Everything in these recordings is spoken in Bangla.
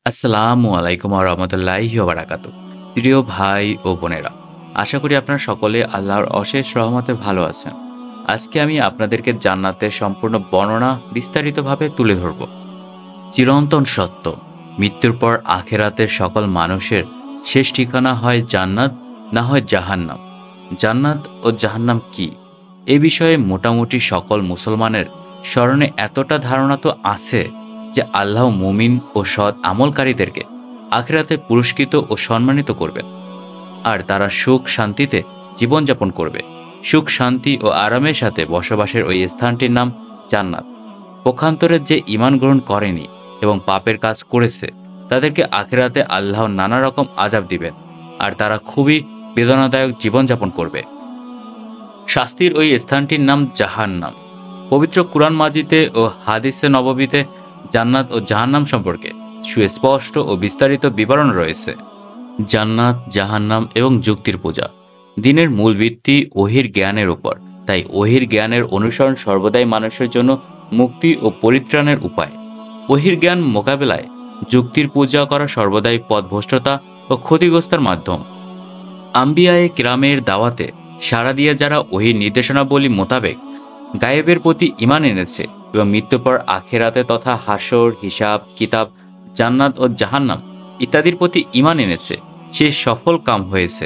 আসসালামু আলাইকুম রহমতুল্লাহি বারাকাতু। প্রিয় ভাই ও বোনেরা, আশা করি আপনারা সকলে আল্লাহর অশেষ রহমতে ভালো আছেন। আজকে আমি আপনাদেরকে জান্নাতের সম্পূর্ণ বর্ণনা বিস্তারিতভাবে তুলে ধরব। চিরন্তন সত্য, মৃত্যুর পর আখেরাতের সকল মানুষের শেষ ঠিকানা হয় জান্নাত, না হয় জাহান্নাম। জান্নাত ও জাহান্নাম কি, এ বিষয়ে মোটামুটি সকল মুসলমানের স্মরণে এতটা ধারণা তো আছে যে আল্লাহ মুমিন ও সৎ আমলকারীদেরকে আখিরাতে পুরস্কৃত ও সম্মানিত করবেন, আর তারা সুখ শান্তিতে জীবনযাপন করবে। সুখ শান্তি ও আরামের সাথে বসবাসের ওই স্থানটির নাম জান্নাত। পক্ষান্তরে যে ঈমান গ্রহণ করেনি এবং পাপের কাজ করেছে, তাদেরকে আখিরাতে আল্লাহ নানা রকম আযাব দিবেন, আর তারা খুবই বেদনাদায়ক জীবনযাপন করবে। শাস্তির ওই স্থানটির নাম জাহান্নাম। পবিত্র কুরআন মাজিদে ও হাদিসে নববীতে জান্নাত ও জাহান্নাম সম্পর্কে সুস্পষ্ট ও বিস্তারিত বিবরণ রয়েছে। জান্নাত, জাহান্নাম এবং যুক্তির পূজা। দিনের মূল ভিত্তি ওহির জ্ঞানের উপর, তাই ওহির জ্ঞানের অনুসরণ সর্বদাই মানুষের জন্য মুক্তি ও পরিত্রাণের উপায়। ওহির জ্ঞান মোকাবেলায় যুক্তির পূজা করা সর্বদাই পথভ্রষ্টতা ও ক্ষতিগ্রস্তের মাধ্যম। আম্বিয়ায়ে কিরামের দাওয়াতে সাড়া দিয়ে যারা ওহির নির্দেশনাবলী মোতাবেক গায়েবের প্রতি ঈমান এনেছে এবং মৃত্যুর পর আখেরাতে তথা হাসর, হিসাব কিতাব, জান্নাত ও জাহান্নাম ইত্যাদির প্রতি ঈমান এনেছে, সে সফল কাম হয়েছে।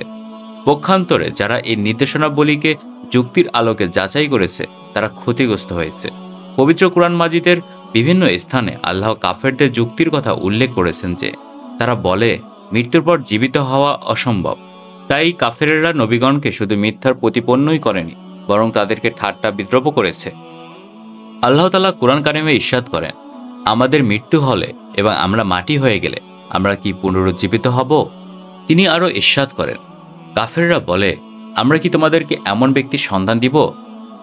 পক্ষান্তরে যারা এই নির্দেশনাবলীকে যুক্তির আলোকে যাচাই করেছে, তারা ক্ষতিগ্রস্ত হয়েছে। পবিত্র কুরআন মাজিদের বিভিন্ন স্থানে আল্লাহ কাফেরদের যুক্তির কথা উল্লেখ করেছেন যে তারা বলে মৃত্যুর পর জীবিত হওয়া অসম্ভব। তাই কাফেরেরা নবীগণকে শুধু মিথ্যার প্রতিপন্নই করেনি, বরং তাদেরকে ঠাট্টা বিদ্রোহ করেছে। আল্লাহ তাআলা কুরআন কারিমে ইরশাদ করেন, আমাদের মৃত্যু হলে এবং আমরা মাটি হয়ে গেলে আমরা কি পুনরুজ্জীবিত হব? তিনি আরও ইরশাদ করেন, কাফেররা বলে, আমরা কি তোমাদেরকে এমন ব্যক্তির সন্ধান দিব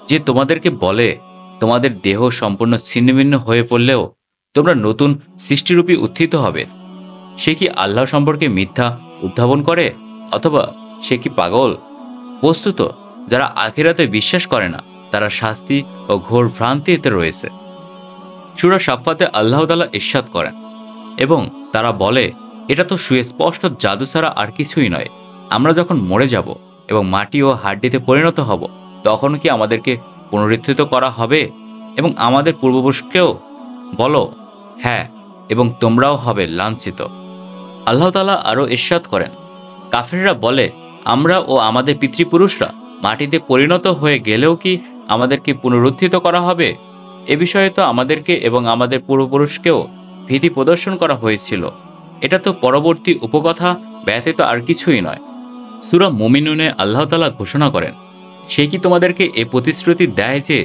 যে তোমাদেরকে বলে তোমাদের দেহ সম্পূর্ণ ছিন্নভিন্ন হয়ে পড়লেও তোমরা নতুন সৃষ্টিরূপী উত্থিত হবে? সে কি আল্লাহ সম্পর্কে মিথ্যা উদ্ভাবন করে, অথবা সে কি পাগল? বস্তুত যারা আখিরাতে বিশ্বাস করে না, তারা শাস্তি ও ঘোর ভ্রান্তিতে রয়েছে। সূরা সাফফাতে আল্লাহ তাআলা ইরশাদ করেন, এবং তারা বলে, এটা তো সুস্পষ্ট জাদু ছাড়া আর কিছুই নয়। আমরা যখন মরে যাব এবং মাটি ও হাড্ডিতে পরিণত হব, তখন কি আমাদেরকে পুনরুত্থিত করা হবে? এবং আমাদের পূর্বপুরুষকেও? বলো, হ্যাঁ, এবং তোমরাও হবে লাঞ্ছিত। আল্লাহ তাআলা আরও ইরশাদ করেন, কাফেররা বলে, আমরা ও আমাদের পিতৃপুরুষরা মাটিতে পরিণত হয়ে গেলেও কি আমাদেরকে পুনরুত্থিত করা হবে? এ বিষয়ে তো আমাদেরকে এবং আমাদের পূর্বপুরুষকেও ভীতি প্রদর্শন করা হয়েছিল। এটা তো পরবর্তী উপকথা ব্যতীত আর কিছুই নয়। সূরা মুমিনুনে আল্লাহ তাআলা ঘোষণা করেন, সে কি তোমাদেরকে এ প্রতিশ্রুতি দেয় যে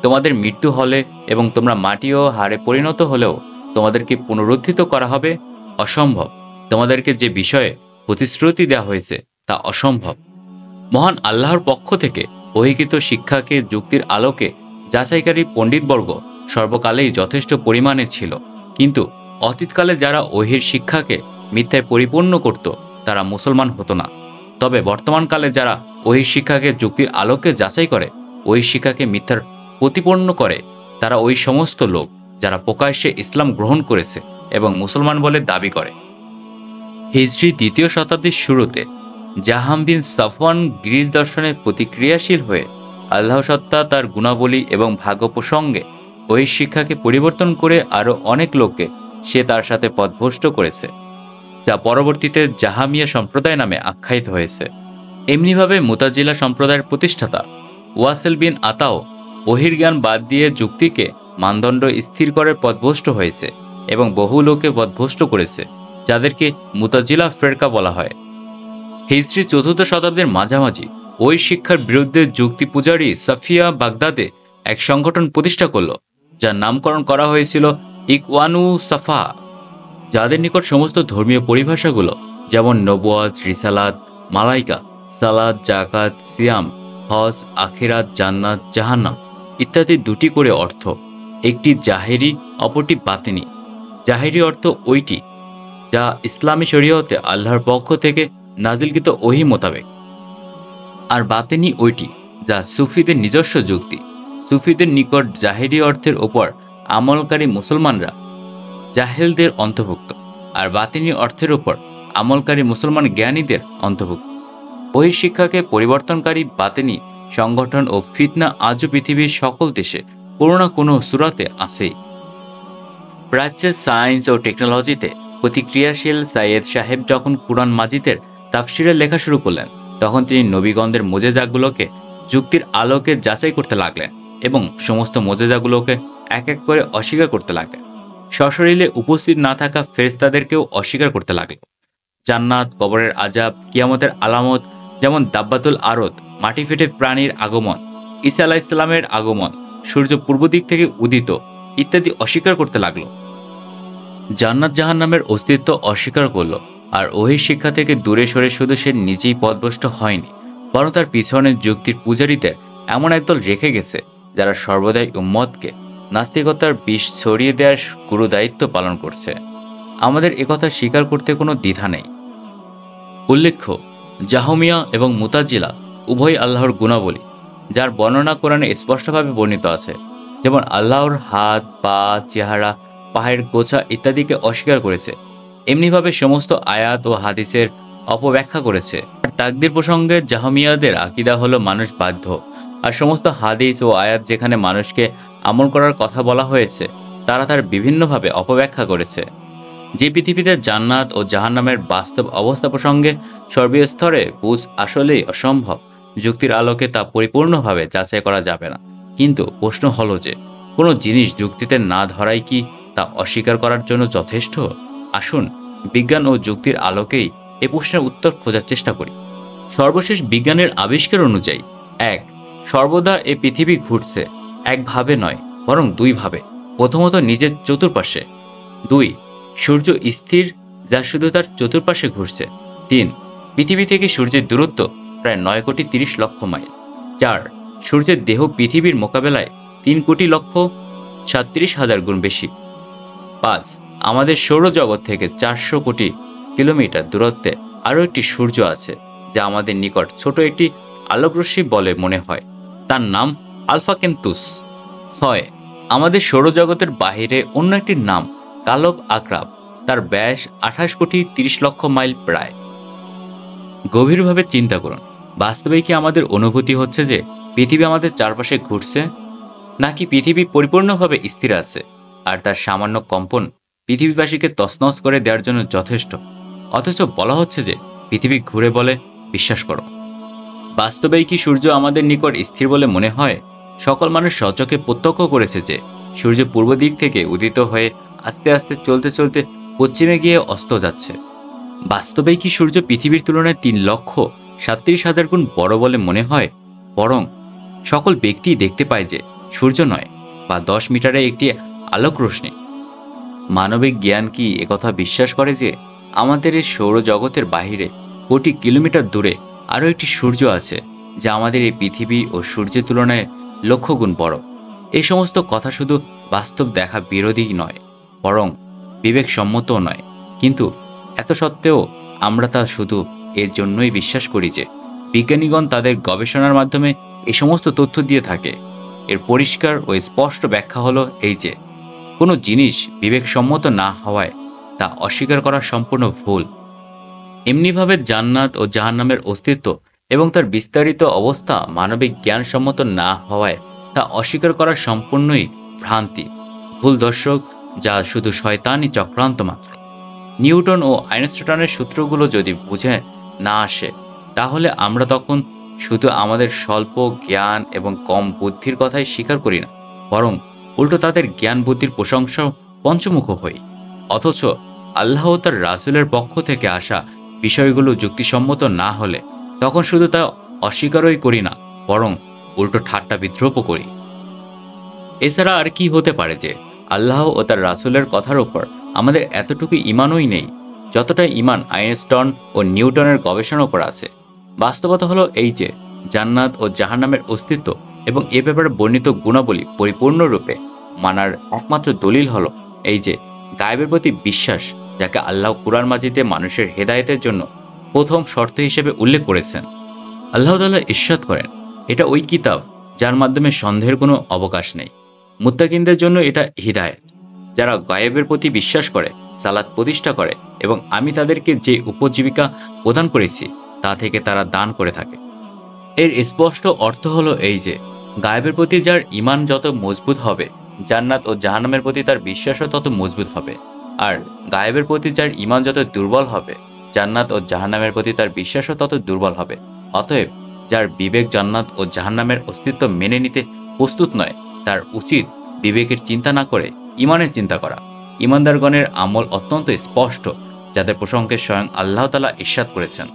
তোমাদের মৃত্যু হলে এবং তোমরা মাটি ও হাড়ে পরিণত হলেও তোমাদেরকে পুনরুত্থিত করা হবে? অসম্ভব। তোমাদেরকে যে বিষয়ে প্রতিশ্রুতি দেওয়া হয়েছে তা অসম্ভব। মহান আল্লাহর পক্ষ থেকে বহিকৃত শিক্ষাকে যুক্তির আলোকে যাচাইকারী পণ্ডিতবর্গ সর্বকালেই যথেষ্ট পরিমাণে ছিল, কিন্তু অতীতকালে যারা ওহির শিক্ষাকে মিথ্যায় পরিপূর্ণ করত, তারা মুসলমান হতো না। তবে বর্তমানকালে যারা ওহির শিক্ষাকে যুক্তির আলোকে যাচাই করে, ওই শিক্ষাকে মিথ্যার প্রতিপন্ন করে, তারা ওই সমস্ত লোক যারা প্রকাশ্যে ইসলাম গ্রহণ করেছে এবং মুসলমান বলে দাবি করে। হিজরি ২য় শতাব্দীর শুরুতে জাহাম বিন সাফওয়ান গ্রিস দর্শনের প্রতিক্রিয়াশীল হয়ে আল্লাহ সত্তা, তার গুণাবলী এবং ভাগ্য প্রসঙ্গে ওই শিক্ষাকে পরিবর্তন করে আরও অনেক লোককে সে তার সাথে পথভ্রষ্ট করেছে, যা পরবর্তীতে জাহামিয়া সম্প্রদায় নামে আখ্যায়িত হয়েছে। এমনিভাবে মুতাজিলা সম্প্রদায়ের প্রতিষ্ঠাতা ওয়াসিল বিন আতাও ওহির জ্ঞান বাদ দিয়ে যুক্তিকে মানদণ্ড স্থির করে পথভ্রষ্ট হয়েছে এবং বহু লোকে পথভ্রষ্ট করেছে, যাদেরকে মুতাজিলা ফেরকা বলা হয়। হিজরি ৪র্থ শতাব্দীর মাঝামাঝি ওই শিক্ষার বিরুদ্ধে যুক্তি পূজারী সাফিয়া বাগদাদে এক সংগঠন প্রতিষ্ঠা করল, যার নামকরণ করা হয়েছিল ইকওয়ানু সাফা, যাদের নিকট সমস্ত ধর্মীয় পরিভাষাগুলো যেমন নবুয়াত, রিসালাত, মালাইকা, সালাত, জাকাত, সিয়াম, হজ, আখিরাত, জান্নাত, জাহান্নাম ইত্যাদি দুটি করে অর্থ। একটি জাহেরি, অপরটি বাতিনি। জাহেরি অর্থ ওইটি যা ইসলামী শরীয়তে আল্লাহর পক্ষ থেকে নাজিলকৃত ওহী মোতাবেক, আর বাতিনি ওইটি যা সুফিদের নিজস্ব যুক্তি। সুফিদের নিকট জাহেরি অর্থের ওপর আমলকারী মুসলমানরা জাহেলদের অন্তর্ভুক্ত, আর বাতিনি অর্থের উপর আমলকারী মুসলমান জ্ঞানীদের অন্তর্ভুক্ত। বহিঃশিক্ষাকে পরিবর্তনকারী বাতিনি সংগঠন ও ফিতনা আজও পৃথিবীর সকল দেশে কোনো না কোনো সূরাতে আছেই। প্রাচ্যের সায়েন্স ও টেকনোলজিতে প্রতিক্রিয়াশীল সাইয়েদ সাহেব যখন কুরআন মাজিদের তাফসিরের লেখা শুরু করলেন, তখন তিনি নবীগণদের মোজেজাগুলোকে যুক্তির আলোকে যাচাই করতে লাগলেন এবং সমস্ত মোজেজাগুলোকে এক এক করে অস্বীকার করতে লাগলেন। সশরীরে উপস্থিত না থাকা ফেরেশতাদেরকেও অস্বীকার করতে লাগলেন। জান্নাত, কবরের আযাব, কিয়ামতের আলামত যেমন দাব্বাতুল আরদ, মাটি ফেটে প্রাণীর আগমন, ঈসা আলাইহিস সালামের আগমন, সূর্য পূর্ব দিক থেকে উদিত ইত্যাদি অস্বীকার করতে লাগলো। জান্নাত জাহান্নামের অস্তিত্ব অস্বীকার করল। আর ওহী শিক্ষা থেকে দূরে সরে শুধু সে নিজেই পথভ্রষ্ট হয়নি, বরং তার পিছনে যুক্তির পূজারীদের এমন একদল রেখে গেছে যারা সর্বদাই উম্মতকে নাস্তিকতার বিষ ছড়িয়ে দেওয়ার গুরু দায়িত্ব পালন করছে। আমাদের একথা স্বীকার করতে কোনো দ্বিধা নেই। উল্লেখ্য, জাহমিয়া এবং মুতাজিলা উভয় আল্লাহর গুণাবলী, যার বর্ণনা কোরআনে স্পষ্টভাবে বর্ণিত আছে, যেমন আল্লাহর হাত, পা, চেহারা, পায়ের গোছা ইত্যাদিকে অস্বীকার করেছে। এমনিভাবে সমস্ত আয়াত ও হাদিসের অপব্যাখ্যা করেছে। আর তাকদীর প্রসঙ্গে জাহমিয়াদের আকীদা হলো মানুষ বাধ্য, আর সমস্ত হাদিস ও আয়াত যেখানে মানুষকে আমল করার কথা বলা হয়েছে তারা তার বিভিন্নভাবে অপব্যাখ্যা করেছে। যে পৃথিবীতে জান্নাত ও জাহান্নামের বাস্তব অবস্থা প্রসঙ্গে সর্বস্তরে বুঝ আসলেই অসম্ভব, যুক্তির আলোকে তা পরিপূর্ণভাবে যাচাই করা যাবে না। কিন্তু প্রশ্ন হলো যে কোনো জিনিস যুক্তিতে না ধরাই কি তা অস্বীকার করার জন্য যথেষ্ট? আসুন বিজ্ঞান ও যুক্তির আলোকেই এ প্রশ্নের উত্তর খোঁজার চেষ্টা করি। সর্বশেষ বিজ্ঞানের আবিষ্কার অনুযায়ী, ১. সর্বদা এ পৃথিবী ঘুরছে, একভাবে নয় বরং দুইভাবে। প্রথমত নিজের চতুর্পাশে। ২. সূর্য স্থির, যা শুধু তার চতুর্পাশে ঘুরছে। ৩. পৃথিবী থেকে সূর্যের দূরত্ব প্রায় ৯,৩০,০০,০০০ মাইল। ৪. সূর্যের দেহ পৃথিবীর মোকাবেলায় ৩,৩৭,০০০ গুণ বেশি। ৫. আমাদের সৌরজগৎ থেকে ৪০০ কোটি কিলোমিটার দূরত্বে আরও একটি সূর্য আছে, যা আমাদের নিকট ছোট একটি আলোকরশ্মি বলে মনে হয়। তার নাম আলফা কেন্তুস। ৬. আমাদের সৌরজগতের বাহিরে অন্য একটির নাম কালব আকরাব, তার ব্যাস ২৮,৩০,০০,০০০ মাইল প্রায়। গভীরভাবে চিন্তা করুন, বাস্তবে কি আমাদের অনুভূতি হচ্ছে যে পৃথিবী আমাদের চারপাশে ঘুরছে, নাকি পৃথিবী পরিপূর্ণভাবে স্থির আছে আর তার সামান্য কম্পন পৃথিবীবাসীকে তছনছ করে দেওয়ার জন্য যথেষ্ট? অথচ বলা হচ্ছে যে পৃথিবী ঘুরে বলে বিশ্বাস করো। বাস্তবেই কি সূর্য আমাদের নিকট স্থির বলে মনে হয়? সকল মানুষ স্বচক্ষে প্রত্যক্ষ করেছে যে সূর্য পূর্ব দিক থেকে উদিত হয়ে আস্তে আস্তে চলতে চলতে পশ্চিমে গিয়ে অস্ত যাচ্ছে। বাস্তবেই কি সূর্য পৃথিবীর তুলনায় ৩,৩৭,০০০ গুণ বড় বলে মনে হয়? বরং সকল ব্যক্তি দেখতে পায় যে সূর্য নয় বা ১০ মিটারে একটি আলোক রশ্মি। মানবিক জ্ঞান কি একথা বিশ্বাস করে যে আমাদের এই সৌরজগতের বাহিরে কোটি কিলোমিটার দূরে আরও একটি সূর্য আছে, যা আমাদের এই পৃথিবী ও সূর্যের তুলনায় লক্ষ গুণ বড়? এই সমস্ত কথা শুধু বাস্তব দেখা বিরোধী নয়, বরং বিবেকসম্মতও নয়। কিন্তু এত সত্ত্বেও আমরা তা শুধু এর জন্যই বিশ্বাস করি যে বিজ্ঞানীগণ তাদের গবেষণার মাধ্যমে এই সমস্ত তথ্য দিয়ে থাকে। এর পরিষ্কার ও স্পষ্ট ব্যাখ্যা হলো এই যে কোনো জিনিস বিবেকসম্মত না হওয়ায় তা অস্বীকার করা সম্পূর্ণ ভুল। এমনিভাবে জান্নাত ও জাহান্নামের অস্তিত্ব এবং তার বিস্তারিত অবস্থা মানবিক জ্ঞানসম্মত না হওয়ায় তা অস্বীকার করা সম্পূর্ণই ভ্রান্তি, ভুল দর্শক, যা শুধু শয়তানি চক্রান্ত মাত্র। নিউটন ও আইনস্টাইনের সূত্রগুলো যদি বুঝে না আসে, তাহলে আমরা তখন শুধু আমাদের স্বল্প জ্ঞান এবং কম বুদ্ধির কথাই স্বীকার করি না, বরং উল্টো তাদের জ্ঞান বুদ্ধির প্রশংসাও পঞ্চমুখ হই। অথচ আল্লাহ ও তার রাসূলের পক্ষ থেকে আসা বিষয়গুলো যুক্তিসম্মত না হলে তখন শুধু তা অস্বীকারই করি না, বরং উল্টো ঠাট্টা বিদ্রূপও করি। এছাড়া আর কি হতে পারে যে আল্লাহ ও তার রাসূলের কথার উপর আমাদের এতটুকু ঈমানই নেই, যতটা ঈমান আইনস্টাইন ও নিউটনের গবেষণার উপর আছে। বাস্তবতা হলো এই যে জান্নাত ও জাহান্নামের অস্তিত্ব এবং এ ব্যাপারে বর্ণিত গুণাবলী পরিপূর্ণরূপে মানার একমাত্র দলিল হলো এই যে গায়েবের প্রতি বিশ্বাস, যাকে আল্লাহ কুরআন মাজিদে মানুষের হেদায়েতের জন্য প্রথম শর্ত হিসেবে উল্লেখ করেছেন। আল্লাহ তাআলা ইরশাদ করেন, এটা ওই কিতাব যার মাধ্যমে সন্দেহের কোনো অবকাশ নেই। মুত্তাকিনদের জন্য এটা হিদায়াত। যারা গায়েবের প্রতি বিশ্বাস করে, সালাত প্রতিষ্ঠা করে এবং আমি তাদেরকে যে উপজীবিকা প্রদান করেছি তা থেকে তারা দান করে থাকে। এর স্পষ্ট অর্থ হলো এই যে, গায়েবের প্রতি যার ঈমান যত মজবুত হবে, জান্নাত ও জাহান্নামের প্রতি তার বিশ্বাসও তত মজবুত হবে। আর গায়েবের প্রতি যার ঈমান যত দুর্বল হবে, জান্নাত ও জাহান্নামের প্রতি তার বিশ্বাসও তত দুর্বল হবে। অতএব যার বিবেক জান্নাত ও জাহান্নামের অস্তিত্ব মেনে নিতে প্রস্তুত নয়, তার উচিত বিবেকের চিন্তা না করে ঈমানের চিন্তা করা। ঈমানদারগণের আমল অত্যন্ত স্পষ্ট, যাদের প্রসঙ্গে স্বয়ং আল্লাহ তাআলা ইরশাদ করেছেন,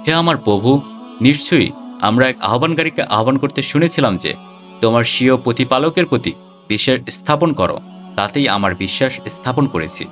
হে আমার প্রভু, নিশ্চয়ই আমরা এক আহ্বানকারীকে আহ্বান করতে শুনেছিলাম যে, তোমার স্বীয় প্রতিপালকের প্রতি বিশ্বাস স্থাপন করো, তাতেই আমার বিশ্বাস স্থাপন করেছি।